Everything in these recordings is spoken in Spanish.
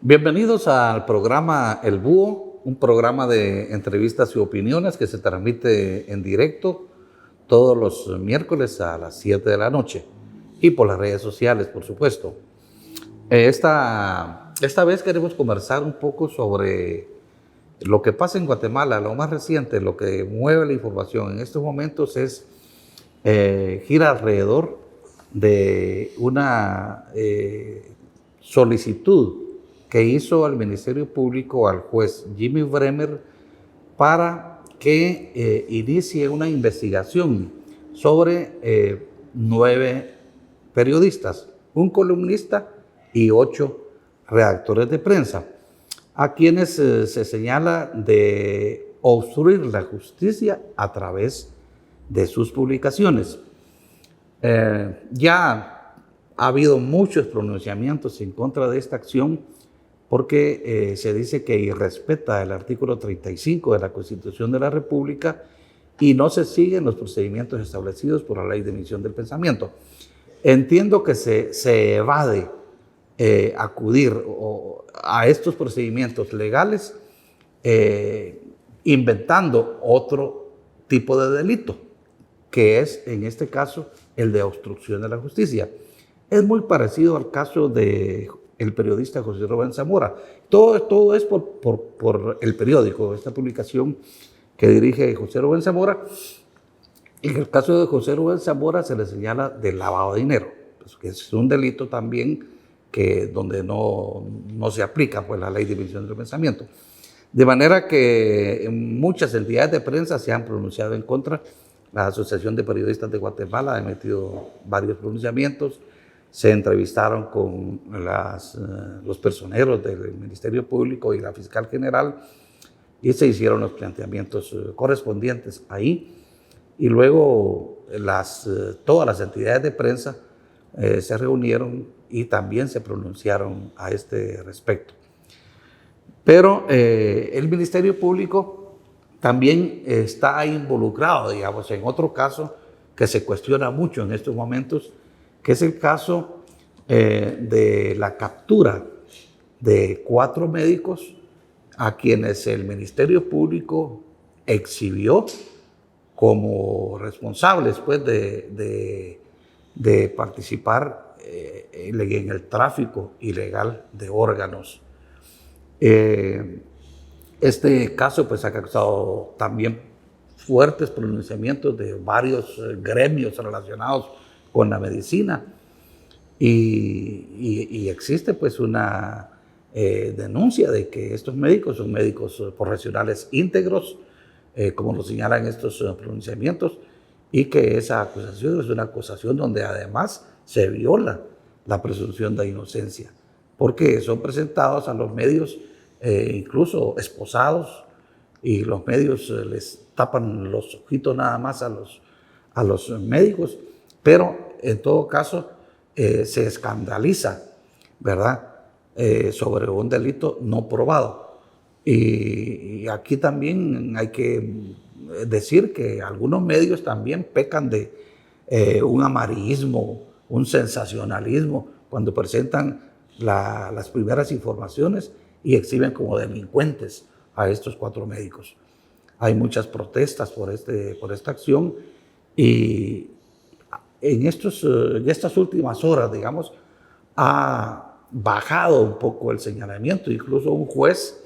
Bienvenidos al programa El Búho, un programa de entrevistas y opiniones que se transmite en directo todos los miércoles a las 7 de la noche y por las redes sociales, por supuesto. Esta vez queremos conversar un poco sobre lo que pasa en Guatemala. Lo más reciente, lo que mueve la información en estos momentos gira alrededor de una solicitud que hizo al Ministerio Público al juez Jimmy Bremer para que inicie una investigación sobre 9 periodistas, un columnista y 8 redactores de prensa, a quienes se señala de obstruir la justicia a través de sus publicaciones. Ya ha habido muchos pronunciamientos en contra de esta acción porque se dice que irrespeta el artículo 35 de la Constitución de la República y no se siguen los procedimientos establecidos por la Ley de Emisión del Pensamiento. Entiendo que se evade acudir a estos procedimientos legales inventando otro tipo de delito, que es en este caso el de obstrucción de la justicia. Es muy parecido al caso de el periodista José Rubén Zamora. Todo es por el periódico, esta publicación que dirige José Rubén Zamora. En el caso de José Rubén Zamora se le señala de lavado de dinero, pues, que es un delito también donde no se aplica pues, la Ley de Emisión del Pensamiento. De manera que muchas entidades de prensa se han pronunciado en contra. La Asociación de Periodistas de Guatemala ha emitido varios pronunciamientos. Se entrevistaron con los personeros del Ministerio Público y la Fiscal General y se hicieron los planteamientos correspondientes ahí. Y luego todas las entidades de prensa se reunieron y también se pronunciaron a este respecto. Pero el Ministerio Público también está involucrado, digamos, en otro caso que se cuestiona mucho en estos momentos, que es el caso de la captura de 4 médicos a quienes el Ministerio Público exhibió como responsables pues, de participar en el tráfico ilegal de órganos. Este caso pues, ha causado también fuertes pronunciamientos de varios gremios relacionados con la medicina y existe pues una denuncia de que estos médicos son médicos profesionales íntegros, como lo señalan estos pronunciamientos, y que esa acusación es una acusación donde además se viola la presunción de inocencia, porque son presentados a los medios incluso esposados, y los medios les tapan los ojitos nada más a los médicos, pero en todo caso se escandaliza, ¿verdad?, sobre un delito no probado. Y aquí también hay que decir que algunos medios también pecan de un amarillismo, un sensacionalismo, cuando presentan las primeras informaciones y exhiben como delincuentes a estos 4 médicos. Hay muchas protestas por esta acción y en estas últimas horas, digamos, ha bajado un poco el señalamiento. Incluso un juez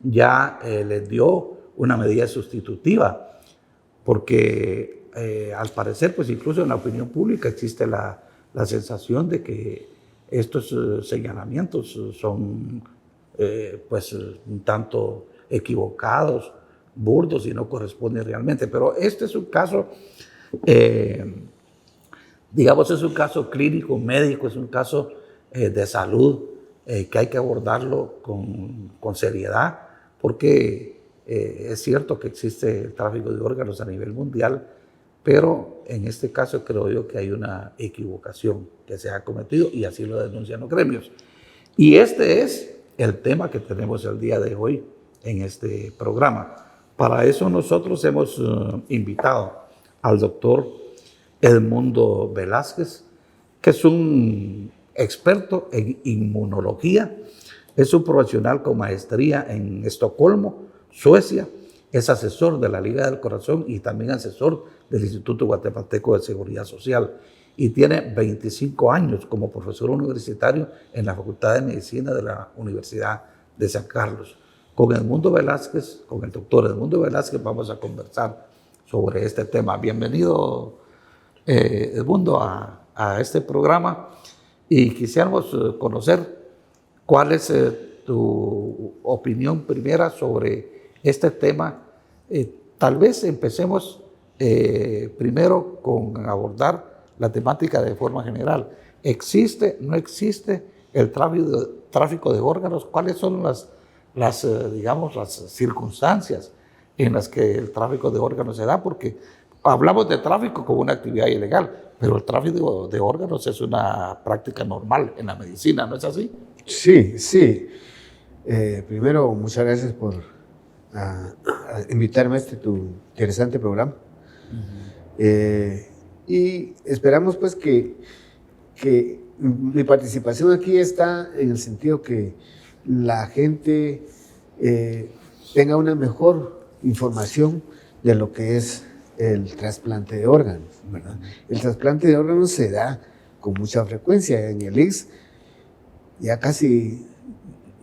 ya les dio una medida sustitutiva, porque al parecer, pues incluso en la opinión pública existe la sensación de que estos señalamientos son pues un tanto equivocados, burdos y no corresponden realmente. Pero este es un caso, digamos, es un caso clínico, médico, es un caso de salud que hay que abordarlo con seriedad, porque es cierto que existe el tráfico de órganos a nivel mundial, pero en este caso creo yo que hay una equivocación que se ha cometido y así lo denuncian los gremios. Y este es el tema que tenemos el día de hoy en este programa. Para eso nosotros hemos invitado al doctor Edmundo Velázquez, que es un experto en inmunología Es un profesional con maestría en Estocolmo, Suecia. Es asesor de la Liga del Corazón y también asesor del Instituto Guatemalteco de Seguridad Social. Y tiene 25 años como profesor universitario en la Facultad de Medicina de la Universidad de San Carlos. Con Edmundo Velázquez, con el doctor Edmundo Velázquez, vamos a conversar sobre este tema. Bienvenido, Edmundo, a este programa. Y quisiéramos conocer cuál es tu opinión primera sobre este tema. Tal vez empecemos primero con abordar la temática de forma general. ¿Existe, no existe el tráfico de órganos? ¿Cuáles son digamos, las circunstancias en las que el tráfico de órganos se da? Porque hablamos de tráfico como una actividad ilegal, pero el tráfico de órganos es una práctica normal en la medicina, ¿no es así? Sí, sí. Primero, muchas gracias por invitarme a tu interesante programa. Y esperamos pues que mi participación aquí está en el sentido que la gente tenga una mejor información de lo que es el trasplante de órganos, ¿verdad? El trasplante de órganos se da con mucha frecuencia en el ICS. Ya casi,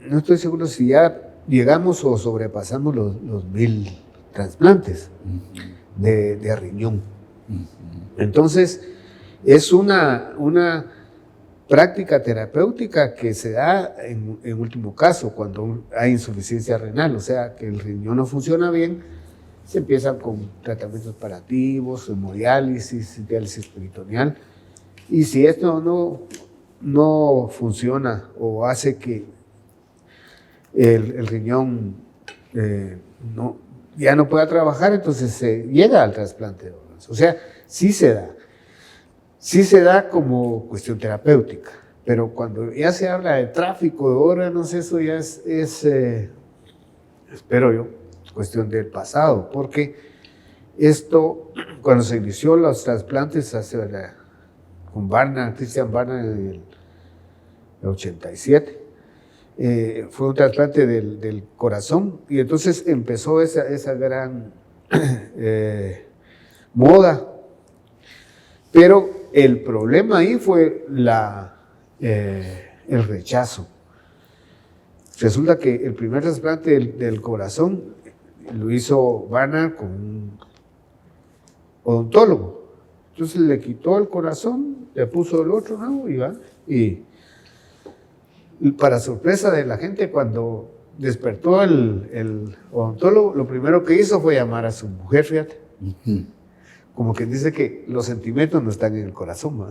no estoy seguro si ya llegamos o sobrepasamos los 1000 trasplantes de riñón. Entonces, es una práctica terapéutica que se da en último caso cuando hay insuficiencia renal, o sea, que el riñón no funciona bien, se empiezan con tratamientos paliativos, hemodiálisis, diálisis peritoneal, y si esto no funciona o hace que el riñón ya no pueda trabajar, entonces se llega al trasplante de órganos. O sea, sí se da como cuestión terapéutica, pero cuando ya se habla de tráfico de órganos, eso ya es espero yo, cuestión del pasado, porque esto, cuando se inició los trasplantes con Christian Barnard en el 87, fue un trasplante del corazón, y entonces empezó esa gran moda, pero el problema ahí fue el rechazo. Resulta que el primer trasplante del corazón lo hizo Barnard con un odontólogo. Entonces le quitó el corazón, le puso el otro nuevo y para sorpresa de la gente, cuando despertó el odontólogo, lo primero que hizo fue llamar a su mujer, fíjate. Como quien dice que los sentimientos no están en el corazón, ¿no?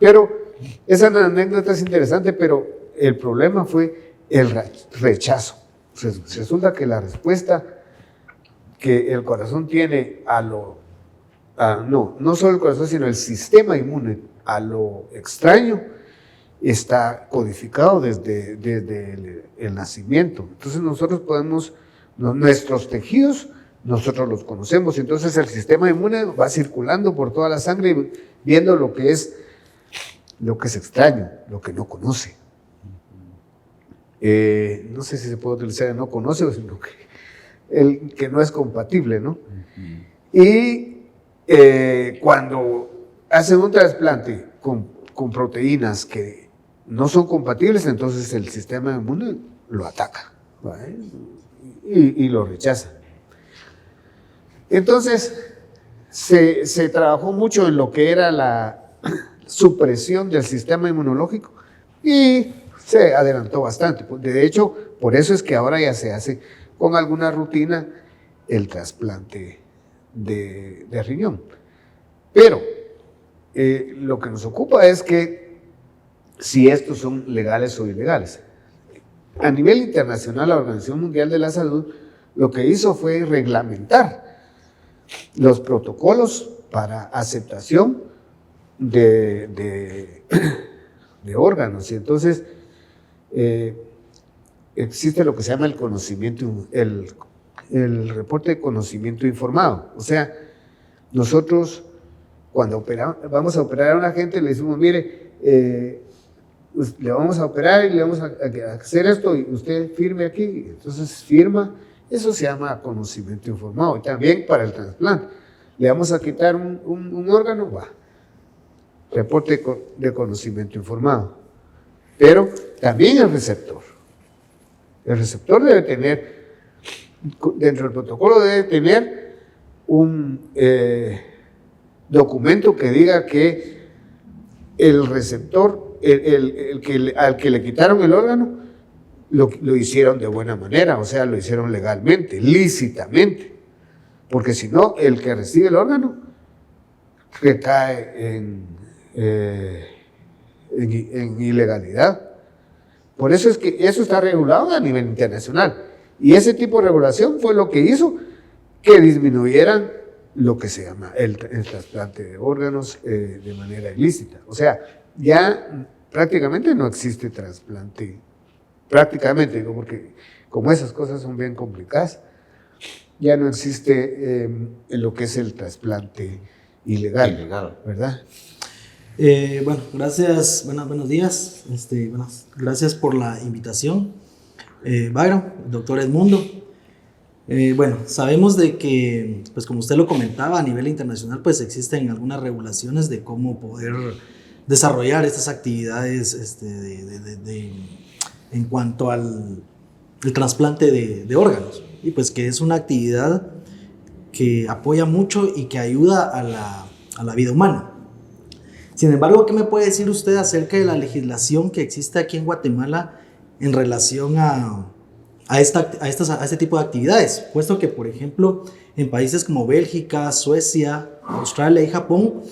Pero esa anécdota es interesante, pero el problema fue el rechazo. Resulta que la respuesta que el corazón tiene no solo el corazón, sino el sistema inmune a lo extraño, está codificado desde el nacimiento. Entonces nosotros nuestros tejidos, nosotros los conocemos, entonces el sistema inmune va circulando por toda la sangre viendo lo que es extraño, lo que no conoce. No sé si se puede utilizar el no conoce, sino el que no es compatible, ¿no? Y cuando hacen un trasplante con proteínas que no son compatibles, entonces el sistema inmune lo ataca, ¿vale? y lo rechaza. Entonces se trabajó mucho en lo que era la supresión del sistema inmunológico y se adelantó bastante. De hecho, por eso es que ahora ya se hace con alguna rutina el trasplante de riñón. Pero lo que nos ocupa es que si estos son legales o ilegales. A nivel internacional, la Organización Mundial de la Salud lo que hizo fue reglamentar los protocolos para aceptación de órganos. Y entonces existe lo que se llama el conocimiento, el reporte de conocimiento informado. O sea, nosotros cuando vamos a operar a una gente le decimos, mire, pues, le vamos a operar y le vamos a hacer esto y usted firme aquí. Entonces firma, eso se llama conocimiento informado. Y también para el trasplante, le vamos a quitar un órgano, va, reporte de conocimiento informado. Pero también el receptor. El receptor debe tener, dentro del protocolo debe tener un documento que diga que el receptor, al que le quitaron el órgano, lo hicieron de buena manera, o sea, lo hicieron legalmente, lícitamente. Porque si no, el que recibe el órgano recae en ilegalidad. Por eso es que eso está regulado a nivel internacional. Y ese tipo de regulación fue lo que hizo que disminuyeran lo que se llama el trasplante de órganos de manera ilícita. O sea, ya prácticamente no existe trasplante. Prácticamente, digo, porque como esas cosas son bien complicadas, ya no existe lo que es el trasplante ilegal. ¿Verdad? Bueno, gracias, buenos días, gracias por la invitación, Byron, doctor Edmundo. Bueno, sabemos de que, pues como usted lo comentaba, a nivel internacional, pues existen algunas regulaciones de cómo poder desarrollar estas actividades en cuanto al trasplante de órganos, y pues que es una actividad que apoya mucho y que ayuda a la vida humana. Sin embargo, ¿qué me puede decir usted acerca de la legislación que existe aquí en Guatemala en relación a este tipo de actividades? Puesto que, por ejemplo, en países como Bélgica, Suecia, Australia y Japón,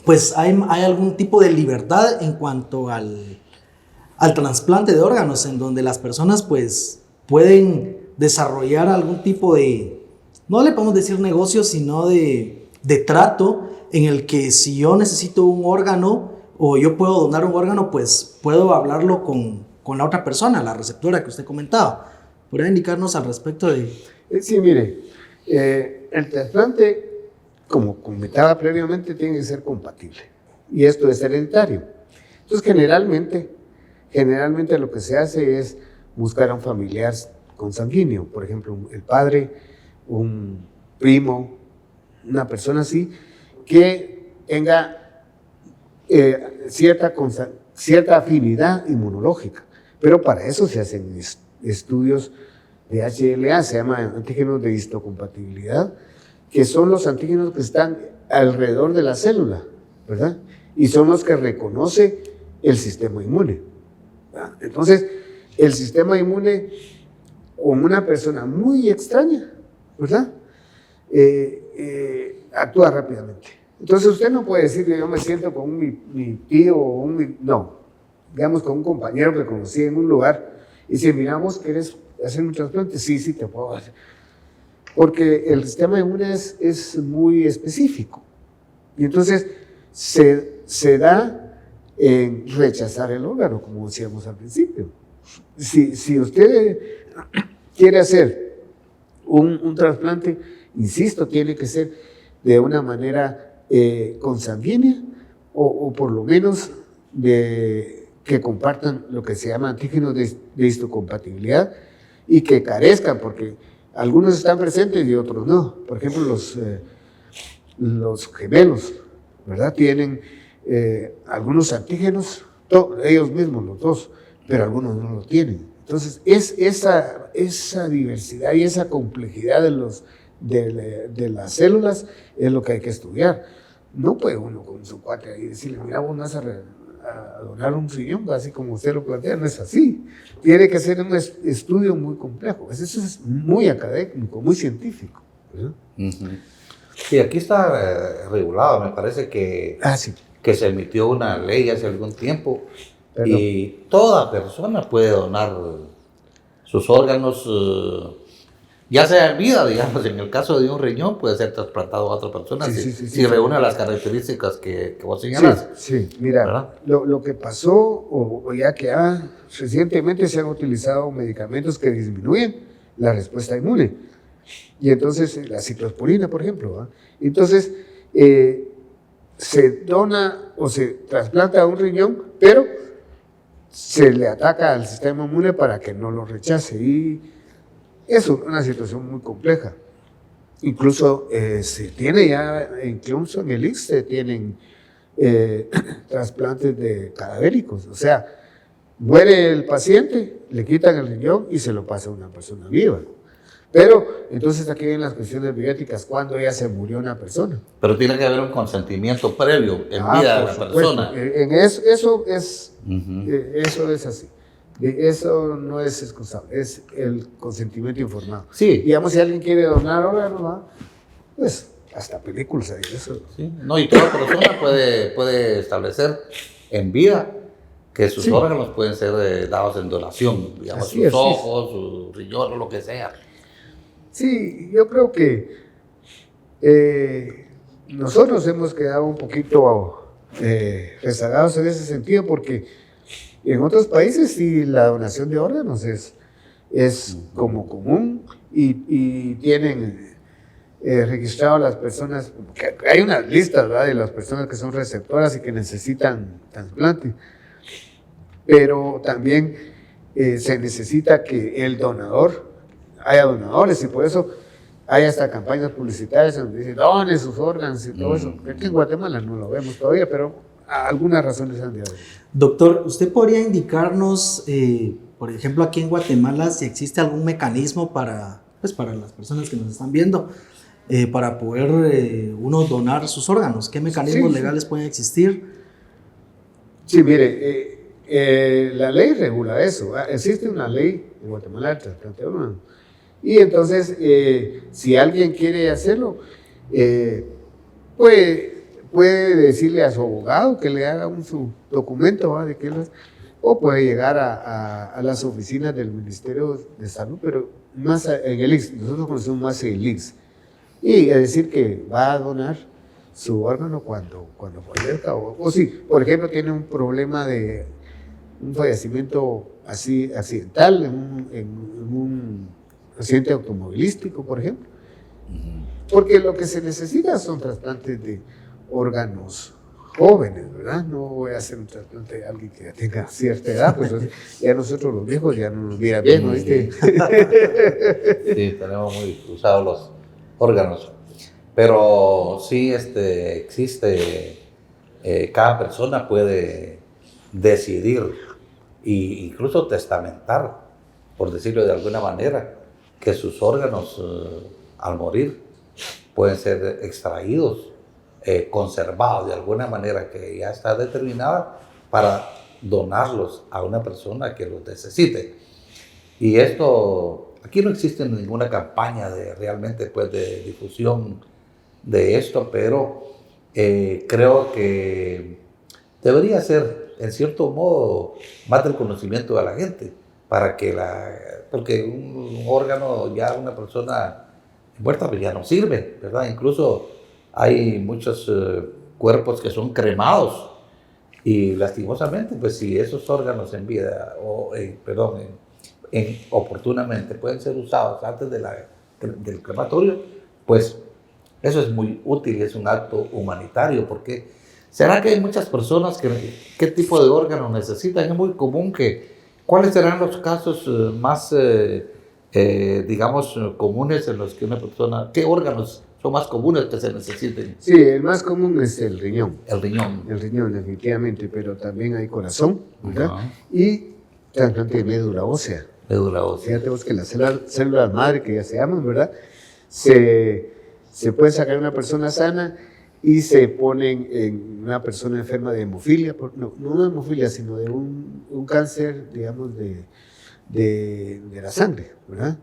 pues hay algún tipo de libertad en cuanto al trasplante de órganos, en donde las personas pues pueden desarrollar algún tipo de, no le podemos decir negocio, sino de trato, en el que si yo necesito un órgano o yo puedo donar un órgano, pues puedo hablarlo con la otra persona, la receptora que usted comentaba. ¿Podría indicarnos al respecto de...? Sí, mire, el trasplante, como comentaba previamente, tiene que ser compatible. Y esto es hereditario. Entonces, generalmente lo que se hace es buscar a un familiar consanguíneo, por ejemplo, el padre, un primo, una persona así, que tenga cierta afinidad inmunológica. Pero para eso se hacen estudios de HLA, se llaman antígenos de histocompatibilidad, que son los antígenos que están alrededor de la célula, ¿verdad? Y son los que reconoce el sistema inmune. ¿Verdad? Entonces, el sistema inmune, con una persona muy extraña, ¿verdad? Actúa rápidamente. Entonces usted no puede decir que yo me siento con mi tío o no, digamos con un compañero que conocí en un lugar y dice, mira, vos querés hacer un trasplante, sí, te puedo hacer. Porque el sistema inmune es muy específico y entonces se da en rechazar el órgano, como decíamos al principio. Si usted quiere hacer un trasplante, insisto, tiene que ser de una manera consanguínea o por lo menos que compartan lo que se llama antígenos de histocompatibilidad y que carezcan, porque algunos están presentes y otros no. Por ejemplo, los gemelos, ¿verdad? Tienen algunos antígenos, ellos mismos los dos, pero algunos no lo tienen. Entonces, esa diversidad y esa complejidad de las células es lo que hay que estudiar. No puede uno con su cuate ahí decirle, mira, vos vas a donar un riñón, así como usted lo plantea, no es así. Tiene que ser un estudio muy complejo. Eso es muy académico, muy científico. Sí, aquí está regulado, me parece que se emitió una ley hace algún tiempo. Perdón. Y toda persona puede donar sus órganos, ya sea en vida, digamos, en el caso de un riñón puede ser trasplantado a otra persona si reúne las características que vos señalas. Sí, mira, lo que pasó, o ya que recientemente se han utilizado medicamentos que disminuyen la respuesta inmune. Y entonces, la ciclosporina, por ejemplo, entonces, se dona o se trasplanta un riñón, pero se le ataca al sistema inmune para que no lo rechace. Y es una situación muy compleja. Incluso se tiene ya, incluso en el ICS se tienen trasplantes de cadavéricos. O sea, muere el paciente, le quitan el riñón y se lo pasa a una persona viva. Pero entonces aquí vienen las cuestiones bioéticas, cuando ya se murió una persona. Pero tiene que haber un consentimiento previo en vida de la persona. En eso es así. Eso no es excusable, es el consentimiento informado. Sí. Digamos, si alguien quiere donar órganos, pues hasta películas hay eso. Sí. No, y toda persona puede establecer en vida que sus órganos pueden ser dados en donación, digamos, sus ojos, sus riñones, lo que sea. Sí, yo creo que nosotros hemos quedado un poquito rezagados en ese sentido, porque en otros países sí la donación de órganos es como común y tienen registrado a las personas, que hay unas listas, ¿verdad?, de las personas que son receptoras y que necesitan trasplante, pero también se necesita que el donador haya donadores, y por eso hay hasta campañas publicitarias donde dicen donen sus órganos y todo eso. Aquí en Guatemala no lo vemos todavía, pero algunas razones han de haber. Doctor, ¿usted podría indicarnos, por ejemplo, aquí en Guatemala, si existe algún mecanismo para las personas que nos están viendo, para poder uno donar sus órganos? ¿Qué mecanismos legales pueden existir? Sí, mire, la ley regula eso. Existe una ley en Guatemala de trasplante de órganos. Y entonces, si alguien quiere hacerlo, puede decirle a su abogado que le haga su documento, ¿va?, de que o puede llegar a las oficinas del Ministerio de Salud, pero más en el ICS. Nosotros conocemos más el ICS. Y decir que va a donar su órgano cuando fallezca. O si, por ejemplo, tiene un problema de un fallecimiento así accidental en un accidente automovilístico, por ejemplo. Porque lo que se necesita son trasplantes de órganos jóvenes, ¿verdad? No voy a hacer un trasplante de alguien que ya tenga cierta edad, pues ya nosotros los viejos ya no nos mira bien, ¿no? ¿Viste? Sí, tenemos muy usados los órganos. Pero sí existe, cada persona puede decidir e incluso testamentar, por decirlo de alguna manera, que sus órganos al morir pueden ser extraídos, conservados de alguna manera que ya está determinada para donarlos a una persona que los necesite. Y esto, aquí no existe ninguna campaña realmente de difusión de esto, pero creo que debería ser, en cierto modo, más del conocimiento de la gente, para que porque un órgano, ya una persona muerta, pues ya no sirve, ¿verdad? Incluso hay muchos cuerpos que son cremados y lastimosamente, pues si esos órganos en vida, oportunamente pueden ser usados antes del crematorio, pues eso es muy útil, es un acto humanitario, porque ¿será que hay muchas personas qué tipo de órganos necesitan? Es muy común ¿cuáles serán los casos más, digamos, comunes en los que una persona, qué órganos son más comunes que se necesiten? Sí, el más común es el riñón. El riñón. El riñón, definitivamente, pero también hay corazón, ¿verdad? Uh-huh. Y trasplante de médula ósea. Médula ósea. Fíjate vos que las células madre, que ya se llaman, ¿verdad? Se puede sacar una persona sana y se ponen en una persona enferma de hemofilia, no de hemofilia, sino de un cáncer, digamos, de la sangre, ¿verdad?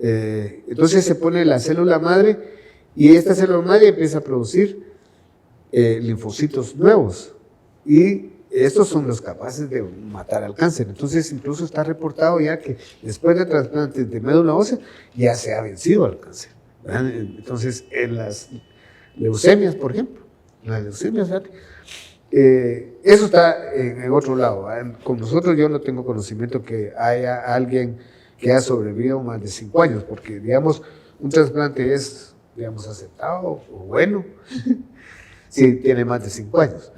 Entonces se pone la célula madre y esta célula madre empieza a producir linfocitos nuevos y estos son los capaces de matar al cáncer. Entonces incluso está reportado ya que después de trasplantes de médula ósea ya se ha vencido al cáncer, ¿verdad? Entonces en las leucemias, por ejemplo, fíjate, eso está en otro lado, ¿verdad? Con nosotros yo no tengo conocimiento que haya alguien que ha sobrevivido más de 5 años, porque digamos un trasplante es digamos, aceptado o bueno, si tiene más de 5 años.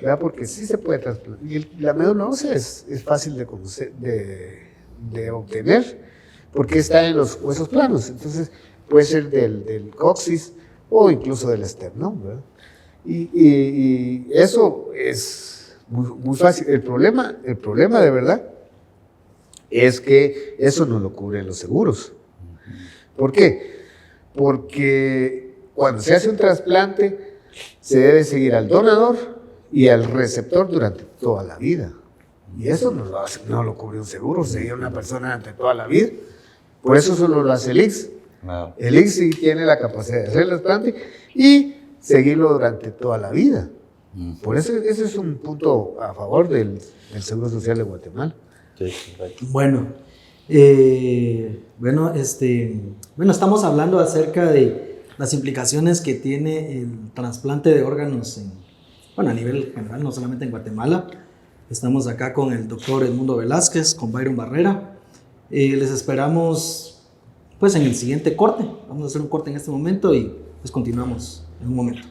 ¿Verdad? Porque sí se puede trasplantar. Y la médula ósea es fácil de obtener porque está en los huesos planos. Entonces puede ser del coxis o incluso del esternón, ¿verdad? Y eso es muy fácil. El problema de verdad es que eso no lo cubren los seguros. ¿Por qué? Porque cuando se hace un trasplante se debe seguir al donador y al receptor durante toda la vida. Y eso no lo cubre un seguro, seguir a una persona durante toda la vida. Por eso solo lo hace el ICS. No. El ICS sí tiene la capacidad de hacer el trasplante y seguirlo durante toda la vida. Por eso ese es un punto a favor del Seguro Social de Guatemala. Sí, correcto. Bueno, estamos hablando acerca de las implicaciones que tiene el trasplante de órganos a nivel general, no solamente en Guatemala. Estamos acá con el doctor Edmundo Velázquez, con Byron Barrera. Les esperamos pues en el siguiente corte. Vamos a hacer un corte en este momento y pues continuamos en un momento.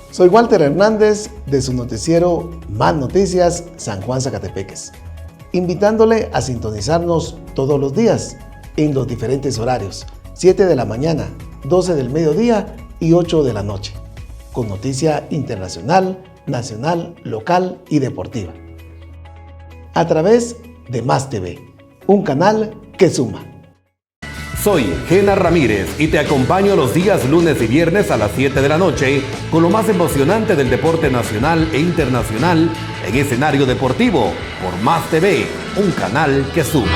Soy Walter Hernández de su noticiero Más Noticias San Juan Zacatepeques, invitándole a sintonizarnos todos los días en los diferentes horarios, 7 de la mañana, 12 del mediodía y 8 de la noche, con noticia internacional, nacional, local y deportiva. A través de Más TV, un canal que suma. Soy Gena Ramírez y te acompaño los días lunes y viernes a las 7 de la noche con lo más emocionante del deporte nacional e internacional en escenario deportivo por Más TV, un canal que suma.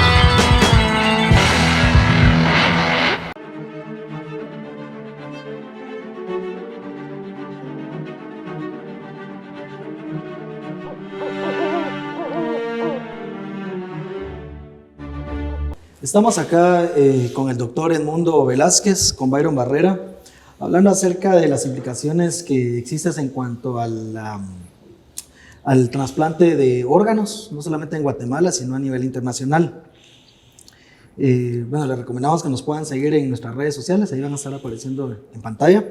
Estamos acá con el doctor Edmundo Velázquez, con Byron Barrera, hablando acerca de las implicaciones que existen en cuanto al trasplante de órganos, no solamente en Guatemala, sino a nivel internacional. Les recomendamos que nos puedan seguir en nuestras redes sociales, ahí van a estar apareciendo en pantalla.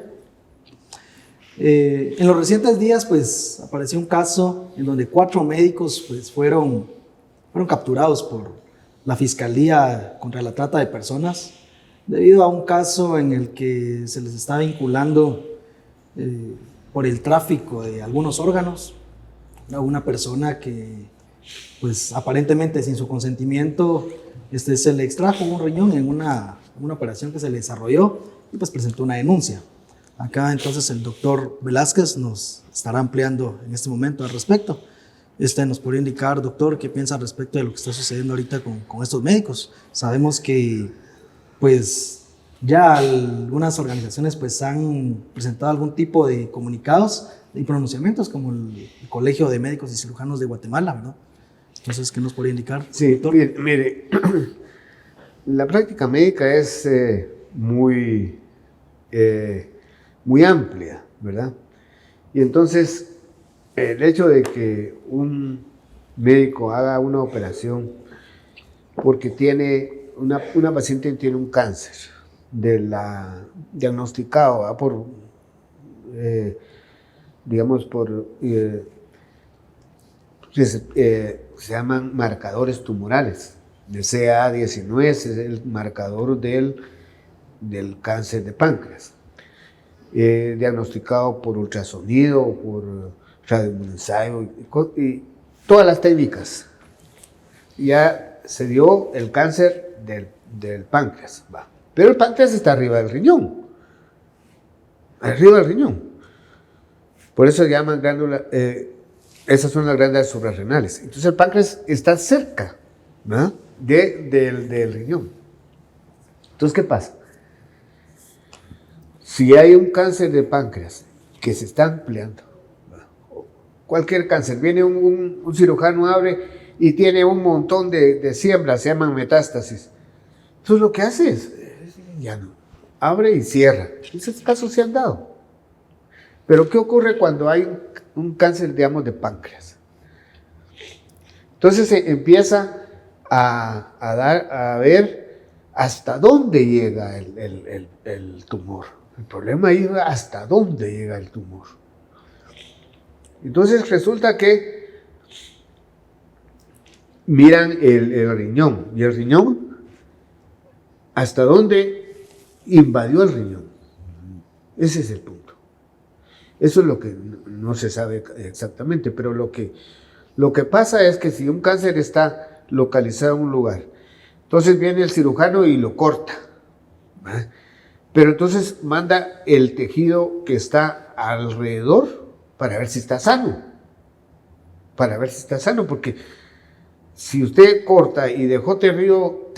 En los recientes días, pues, apareció un caso en donde 4 médicos pues, fueron capturados por la Fiscalía contra la Trata de Personas, debido a un caso en el que se les está vinculando por el tráfico de algunos órganos a una persona que, pues aparentemente sin su consentimiento, se le extrajo un riñón en una operación que se le desarrolló y pues presentó una denuncia. Acá entonces el doctor Velázquez nos estará ampliando en este momento al respecto. Nos podría indicar, doctor, qué piensa al respecto de lo que está sucediendo ahorita con estos médicos. Sabemos que pues ya algunas organizaciones pues han presentado algún tipo de comunicados y pronunciamientos como el Colegio de Médicos y Cirujanos de Guatemala, ¿verdad? Entonces, ¿qué nos podría indicar, Sí, doctor? mire, la práctica médica es muy amplia, ¿verdad? Y entonces el hecho de que un médico haga una operación porque tiene una paciente tiene un cáncer diagnosticado, ¿verdad? Se llaman marcadores tumorales. El CA19 es el marcador del cáncer de páncreas, diagnosticado por ultrasonido, por radioensayo y todas las técnicas. Ya se dio el cáncer del páncreas, va. Pero el páncreas está arriba del riñón. Por eso se llaman glándulas, esas son las glándulas suprarrenales. Entonces el páncreas está cerca, ¿no?, del riñón. Entonces, ¿qué pasa? Si hay un cáncer de páncreas que se está ampliando, cualquier cáncer, viene un cirujano, abre y tiene un montón de siembras, se llaman metástasis. Entonces lo que hace es, ya no, abre y cierra. Esos casos se han dado. Pero ¿qué ocurre cuando hay un cáncer, digamos, de páncreas? Entonces se empieza a ver hasta dónde llega el tumor. El problema es hasta dónde llega el tumor. Entonces resulta que miran el riñón, y el riñón, hasta dónde invadió el riñón. Ese es el punto. Eso es lo que no se sabe exactamente, pero lo que pasa es que si un cáncer está localizado en un lugar, entonces viene el cirujano y lo corta, ¿verdad? Pero entonces manda el tejido que está alrededor para ver si está sano. Porque si usted corta y dejó tejido,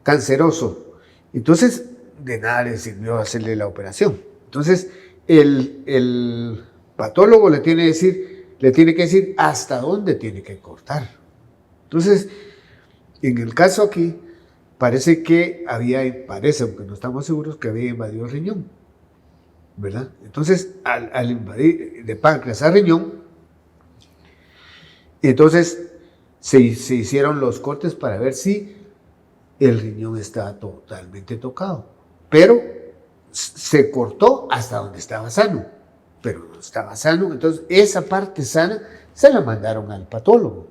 canceroso, entonces de nada le sirvió hacerle la operación. Entonces el patólogo le tiene que decir hasta dónde tiene que cortar. Entonces, en el caso aquí, parece, aunque no estamos seguros, que había invadido el riñón, ¿verdad? Entonces, al invadir de páncreas a riñón, entonces se hicieron los cortes para ver si el riñón estaba totalmente tocado. Pero se cortó hasta donde estaba sano, pero no estaba sano. Entonces, esa parte sana se la mandaron al patólogo.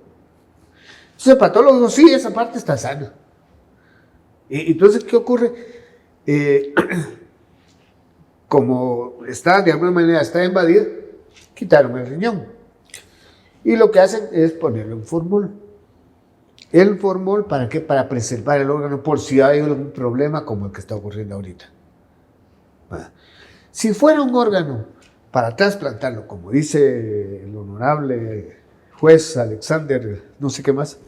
Entonces, el patólogo dijo, sí, esa parte está sana. Entonces, ¿qué ocurre? Como de alguna manera está invadida, quitaron el riñón. Y lo que hacen es ponerle un formol. ¿El formol para qué? Para preservar el órgano por si hay algún problema como el que está ocurriendo ahorita. Si fuera un órgano para trasplantarlo, como dice el honorable juez Alexander, no sé qué más,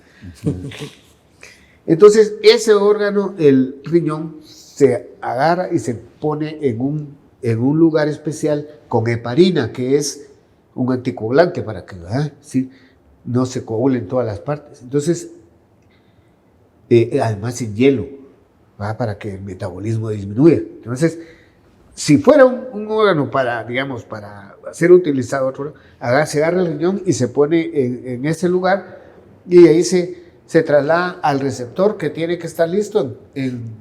entonces ese órgano, el riñón, se agarra y se pone en un lugar especial con heparina, que es un anticoagulante para que ¿sí? no se coagule en todas las partes. Entonces, además sin hielo, para que el metabolismo disminuya. Entonces, si fuera un órgano para ser utilizado, se agarra el riñón y se pone en ese lugar y ahí se traslada al receptor que tiene que estar listo en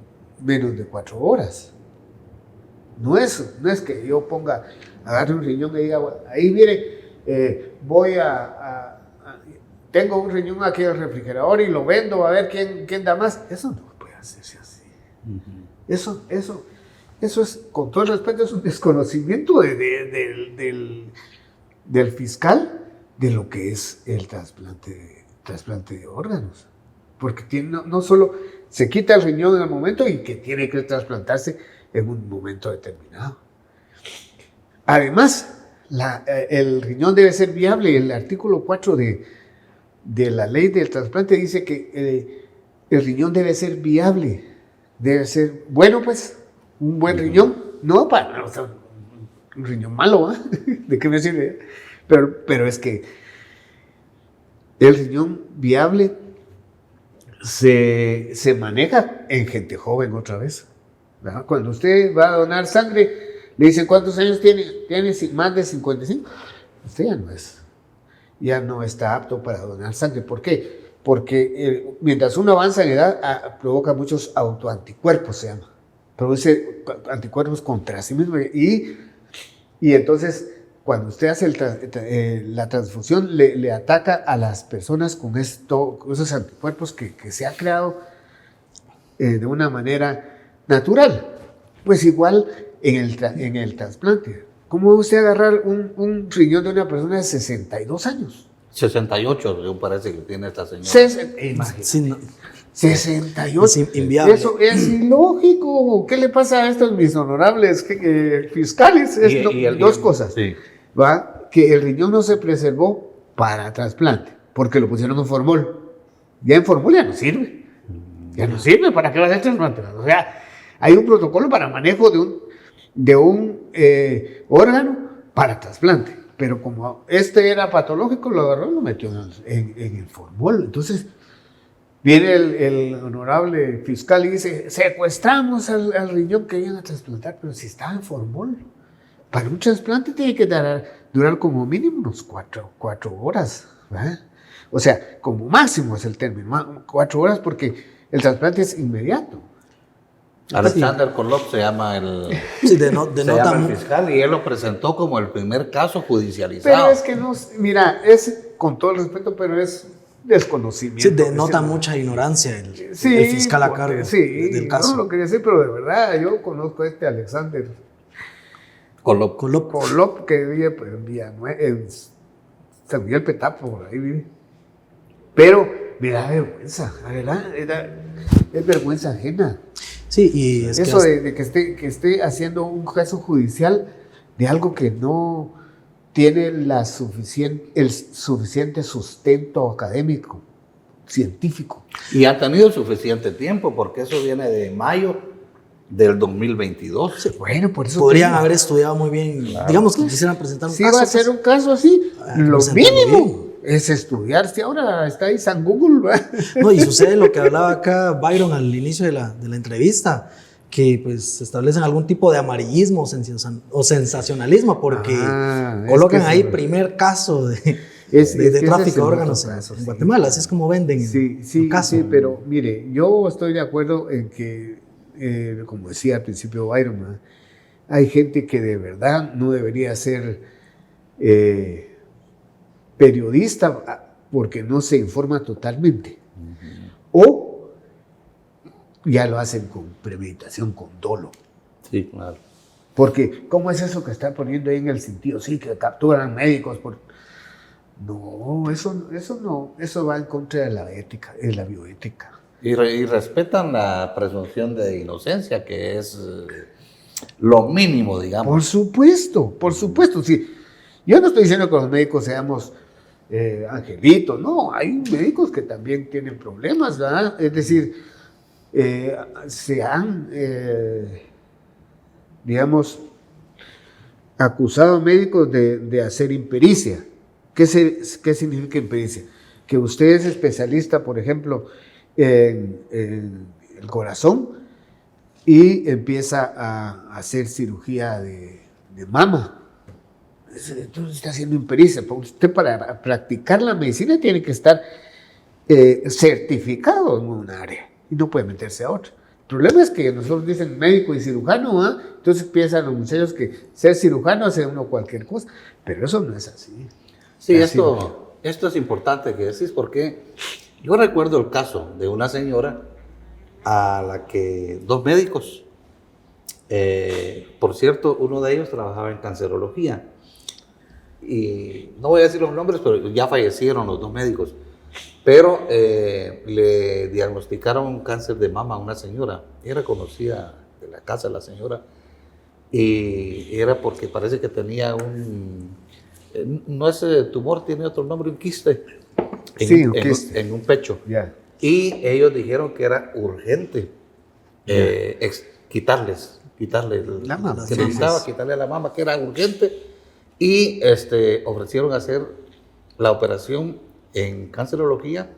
menos de 4 horas. No es que yo agarre un riñón y diga, bueno, ahí viene, tengo un riñón aquí en el refrigerador y lo vendo a ver quién da más. Eso no puede hacerse así. Eso es, con todo el respeto, es un desconocimiento del fiscal de lo que es el trasplante de órganos. Porque no solo se quita el riñón en el momento y que tiene que trasplantarse en un momento determinado. Además, el riñón debe ser viable. El artículo 4 de la ley del trasplante dice que el riñón debe ser viable, debe ser bueno, pues, un buen riñón, no para un riñón malo, ¿de qué me sirve? Pero es que el riñón viable se maneja en gente joven otra vez, ¿verdad? Cuando usted va a donar sangre, le dicen ¿cuántos años tiene? ¿Tiene más de 55? Usted ya no está apto para donar sangre. ¿Por qué? Porque mientras uno avanza en edad, provoca muchos autoanticuerpos, se llama. Produce anticuerpos contra sí mismo. Y entonces, cuando usted hace la transfusión, le ataca a las personas con esos anticuerpos que se ha creado de una manera natural. Pues igual en el trasplante. ¿Cómo va usted a agarrar un riñón de una persona de 62 años? 68, yo parece que tiene esta señora. 68. Es inviable. Eso es ilógico. ¿Qué le pasa a estos mis honorables fiscales? Dos cosas. Sí. ¿Va? Que el riñón no se preservó para trasplante, porque lo pusieron en formol. Ya en formol ya no sirve. Ya no sirve. ¿Para qué va a ser trasplante? O sea, hay un protocolo para manejo de un órgano para trasplante. Pero como era patológico, lo agarró y lo metió en el formol. Entonces, viene el honorable fiscal y dice, secuestramos al riñón que iban a trasplantar, pero si estaba en formol. Para un trasplante tiene que durar como mínimo unos 4 horas, ¿verdad? O sea, como máximo es el término, 4 horas porque el trasplante es inmediato. Alexander Kolov se llama Sí, se llama el fiscal y él lo presentó como el primer caso judicializado. Pero es que no, mira, es con todo el respeto, pero es desconocimiento. Sí, denota mucha ignorancia el fiscal a cargo del caso. No lo quería decir, pero de verdad, yo conozco a este Alexander Kolov que vive pues, en San Miguel Petapa, por ahí vive. Pero me da vergüenza, la verdad, es vergüenza ajena. Sí, y es eso de que esté haciendo un caso judicial de algo que no tiene el suficiente sustento académico, científico. Y ha tenido suficiente tiempo, porque eso viene de mayo del 2022. Sí, bueno, por eso podrían haber estudiado muy bien. Claro. Digamos que quisieran presentar un caso. Si va a ser un caso así, lo mínimo es estudiar. Si ahora está ahí San Google, ¿verdad? No, y sucede lo que hablaba acá Byron al inicio de la entrevista, que pues se establecen algún tipo de amarillismo o sensacionalismo, porque colocan ahí primer caso de tráfico de órganos en Guatemala. Así es como venden el caso. Sí, pero mire, yo estoy de acuerdo en que, como decía al principio Byron, hay gente que de verdad no debería ser periodista porque no se informa totalmente. O ya lo hacen con premeditación, con dolo. Sí, claro. Porque, ¿cómo es eso que está poniendo ahí en el sentido? Sí, que capturan médicos por... No, eso no, eso va en contra de la ética, de la bioética. Y respetan la presunción de inocencia, que es lo mínimo, digamos. Por supuesto, sí. Yo no estoy diciendo que los médicos seamos angelitos, no, hay médicos que también tienen problemas, ¿verdad? Es decir, se han, digamos, acusado médicos de hacer impericia. ¿Qué significa impericia? Que usted es especialista, por ejemplo, en el corazón y empieza a hacer cirugía de mama. Entonces está haciendo impericia. Usted para practicar la medicina tiene que estar certificado en un área y no puede meterse a otra. El problema es que nosotros dicen médico y cirujano, entonces piensan los muchachos que ser cirujano hace uno cualquier cosa, pero eso no es así. Sí, esto es importante que decís, porque yo recuerdo el caso de una señora a la que 2 médicos, por cierto, uno de ellos trabajaba en cancerología, y no voy a decir los nombres, pero ya fallecieron los 2 médicos, pero le diagnosticaron un cáncer de mama a una señora. Era conocida de la casa de la señora, y era porque parece que tenía no es tumor, tiene otro nombre, un quiste en un pecho. Yeah. Y ellos dijeron que era urgente quitarle la mama. Que necesitaba quitarle a la mama, que era urgente. Y ofrecieron hacer la operación en cancerología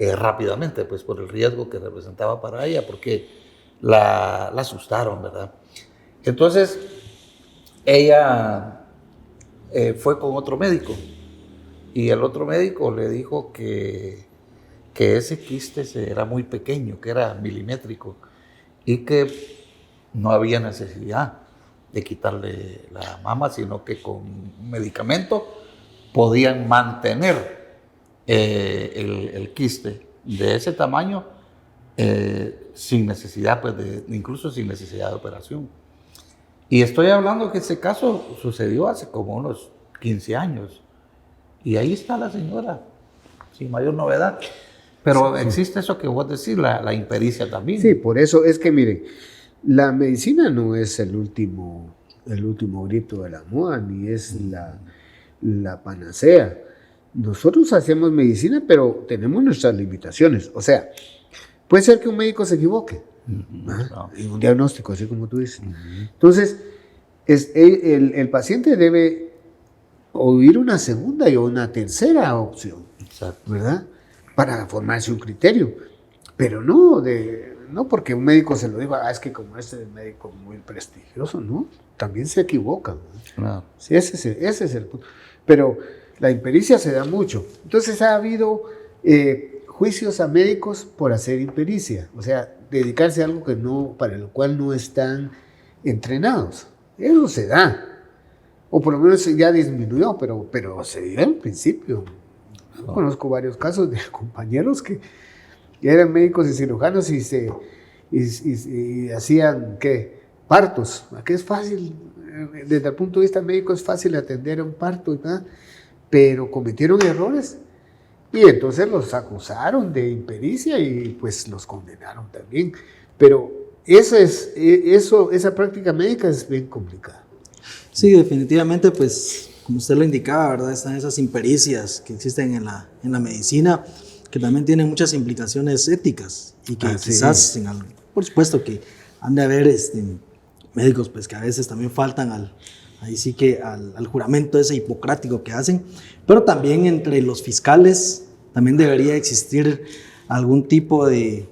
rápidamente, pues por el riesgo que representaba para ella, porque la asustaron, ¿verdad? Entonces, ella fue con otro médico, y el otro médico le dijo que ese quiste era muy pequeño, que era milimétrico, y que no había necesidad de quitarle la mama, sino que con medicamento podían mantener el quiste de ese tamaño sin necesidad, pues, incluso sin necesidad de operación. Y estoy hablando que ese caso sucedió hace como unos 15 años. Y ahí está la señora, sin mayor novedad. Pero existe eso que vos decís, la impericia también. Sí, por eso es que, miren, la medicina no es el último grito de la moda, ni es la panacea. Nosotros hacemos medicina, pero tenemos nuestras limitaciones. O sea, puede ser que un médico se equivoque en un diagnóstico, así como tú dices. Entonces, el paciente debe oír una segunda y una tercera opción, ¿verdad? Para formarse un criterio. Pero no no porque un médico se lo diga, es que como este médico muy prestigioso, ¿no? También se equivocan, ¿no? Claro. Sí, ese es el punto. Pero la impericia se da mucho. Entonces ha habido juicios a médicos por hacer impericia, o sea, dedicarse a algo que no, para lo cual no están entrenados. Eso se da. O por lo menos ya disminuyó, pero se dio al principio. Yo conozco varios casos de compañeros que eran médicos y cirujanos y hacían, ¿qué? Partos. Aquí es fácil, desde el punto de vista médico es fácil atender un parto, ¿verdad? Pero cometieron errores y entonces los acusaron de impericia y pues los condenaron también. Pero esa práctica médica es bien complicada. Sí, definitivamente, pues, como usted lo indicaba, ¿verdad? Están esas impericias que existen en la medicina, que también tienen muchas implicaciones éticas y que quizás, por supuesto que han de haber médicos, pues, que a veces también faltan al juramento ese hipocrático que hacen, pero también entre los fiscales también debería existir algún tipo de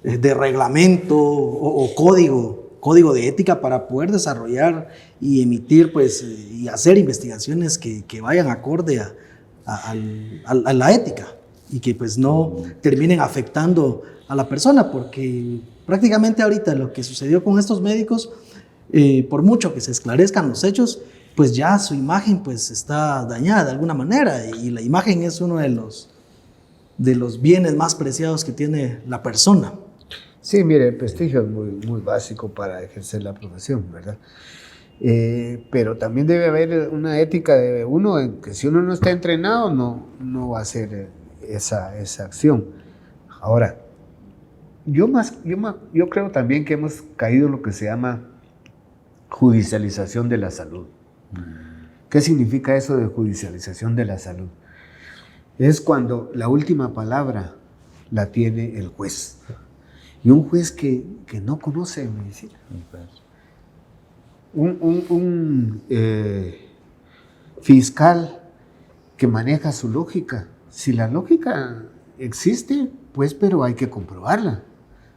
reglamento o código de ética para poder desarrollar y emitir, pues, y hacer investigaciones que vayan acorde a la ética y que pues no terminen afectando a la persona, porque prácticamente ahorita lo que sucedió con estos médicos, por mucho que se esclarezcan los hechos, pues ya su imagen pues está dañada de alguna manera, y la imagen es uno de los bienes más preciados que tiene la persona. Sí, mire, el prestigio es muy, muy básico para ejercer la profesión, ¿verdad? Pero también debe haber una ética de uno en que si uno no está entrenado no va a hacer esa acción. Ahora, yo creo también que hemos caído en lo que se llama judicialización de la salud. ¿Qué significa eso de judicialización de la salud? Es cuando la última palabra la tiene el juez. Y un juez que no conoce de medicina. Un fiscal que maneja su lógica. Si la lógica existe, pues, pero hay que comprobarla.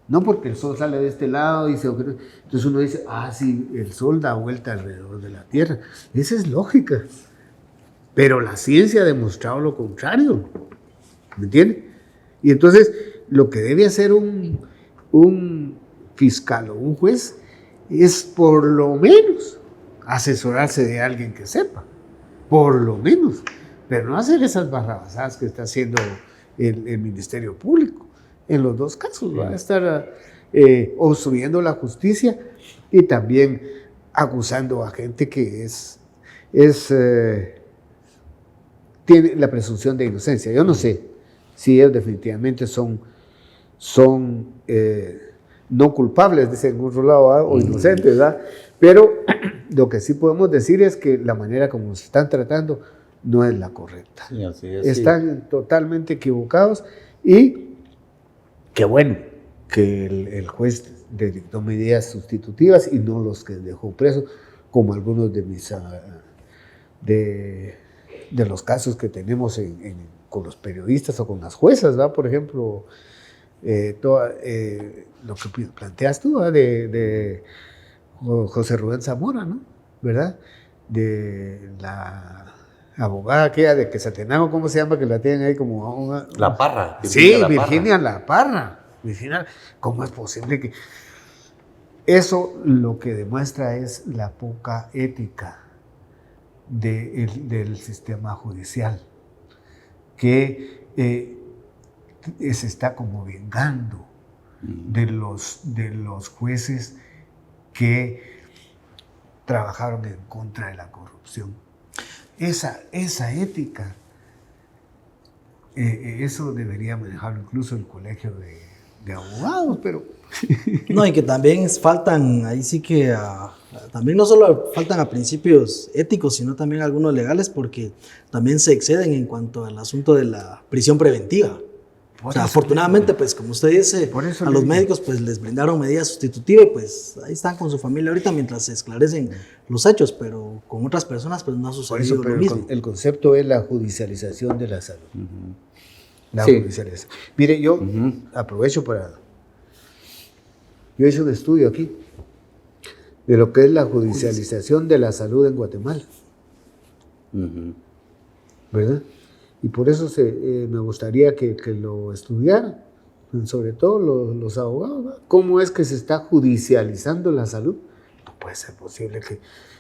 No porque el sol sale de este lado y entonces uno dice, sí, el sol da vuelta alrededor de la Tierra. Esa es lógica. Pero la ciencia ha demostrado lo contrario. ¿Me entiende? Y entonces, lo que debe hacer un fiscal o un juez es por lo menos asesorarse de alguien que sepa, por lo menos, pero no hacer esas barrabasadas que está haciendo el Ministerio Público. En los dos casos va a estar obstruyendo la justicia y también acusando a gente que tiene la presunción de inocencia. Yo no sé si ellos definitivamente son no culpables, dicen en otro lado, o inocentes, ¿verdad? Pero lo que sí podemos decir es que la manera como se están tratando no es la correcta. Sí, así es, están totalmente equivocados y qué bueno que el juez dictó medidas sustitutivas y no los que dejó presos, como algunos de los casos que tenemos con los periodistas o con las juezas, ¿verdad? Por ejemplo, lo que planteas tú, ¿verdad? De José Rubén Zamora, ¿no? ¿Verdad? De la abogada aquella de Quetzaltenango, ¿cómo se llama? Que la tienen ahí como La Parra. Sí, Virginia La Parra. Virginia, ¿cómo es posible que...? Eso lo que demuestra es la poca ética del sistema judicial, que se está como vengando de los jueces que trabajaron en contra de la corrupción. Esa ética, eso debería manejarlo incluso el colegio de abogados, pero... No, y que también faltan, ahí sí que, también no solo faltan a principios éticos, sino también algunos legales, porque también se exceden en cuanto al asunto de la prisión preventiva. O sea, afortunadamente, pues como usted dice, a los médicos pues les brindaron medidas sustitutivas, pues ahí están con su familia ahorita mientras se esclarecen los hechos, pero con otras personas pues no ha sucedido lo mismo. El concepto es la judicialización de la salud. La judicialización. Mire, yo aprovecho para Yo hice un estudio aquí de lo que es la judicialización de la salud en Guatemala, ¿verdad? Y por eso me gustaría que lo estudiaran, sobre todo los abogados, ¿verdad? ¿Cómo es que se está judicializando la salud? No puede ser posible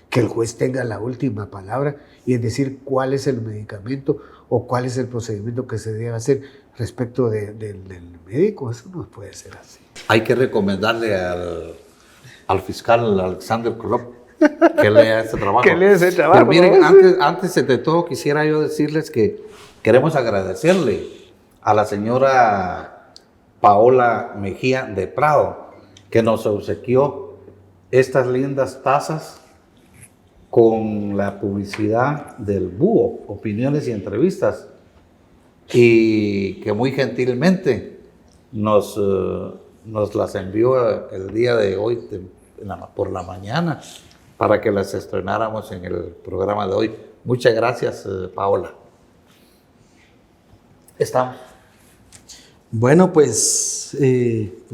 que el juez tenga la última palabra y es decir cuál es el medicamento o cuál es el procedimiento que se debe hacer respecto del médico. Eso no puede ser así. Hay que recomendarle al fiscal Alexander Krop que lea este trabajo. Que lea ese trabajo. Pero miren, ¿no? antes de todo quisiera yo decirles que queremos agradecerle a la señora Paola Mejía de Prado, que nos obsequió estas lindas tazas con la publicidad del Búho, opiniones y entrevistas, y que muy gentilmente nos las envió el día de hoy por la mañana para que las estrenáramos en el programa de hoy. Muchas gracias, Paola. Estamos. Bueno, pues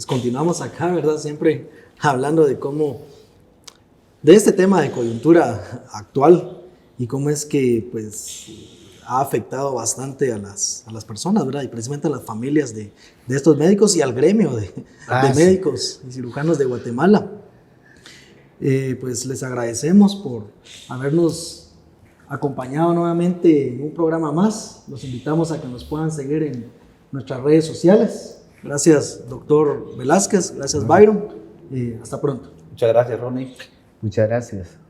continuamos acá, ¿verdad? Siempre hablando de este tema de coyuntura actual y cómo es que pues ha afectado bastante a las personas, ¿verdad? Y precisamente a las familias de estos médicos y al gremio de médicos y cirujanos de Guatemala. Pues les agradecemos por habernos acompañado nuevamente en un programa más. Los invitamos a que nos puedan seguir en nuestras redes sociales. Gracias, doctor Velázquez. Gracias, Byron. Hasta pronto. Muchas gracias, Ronnie. Muchas gracias.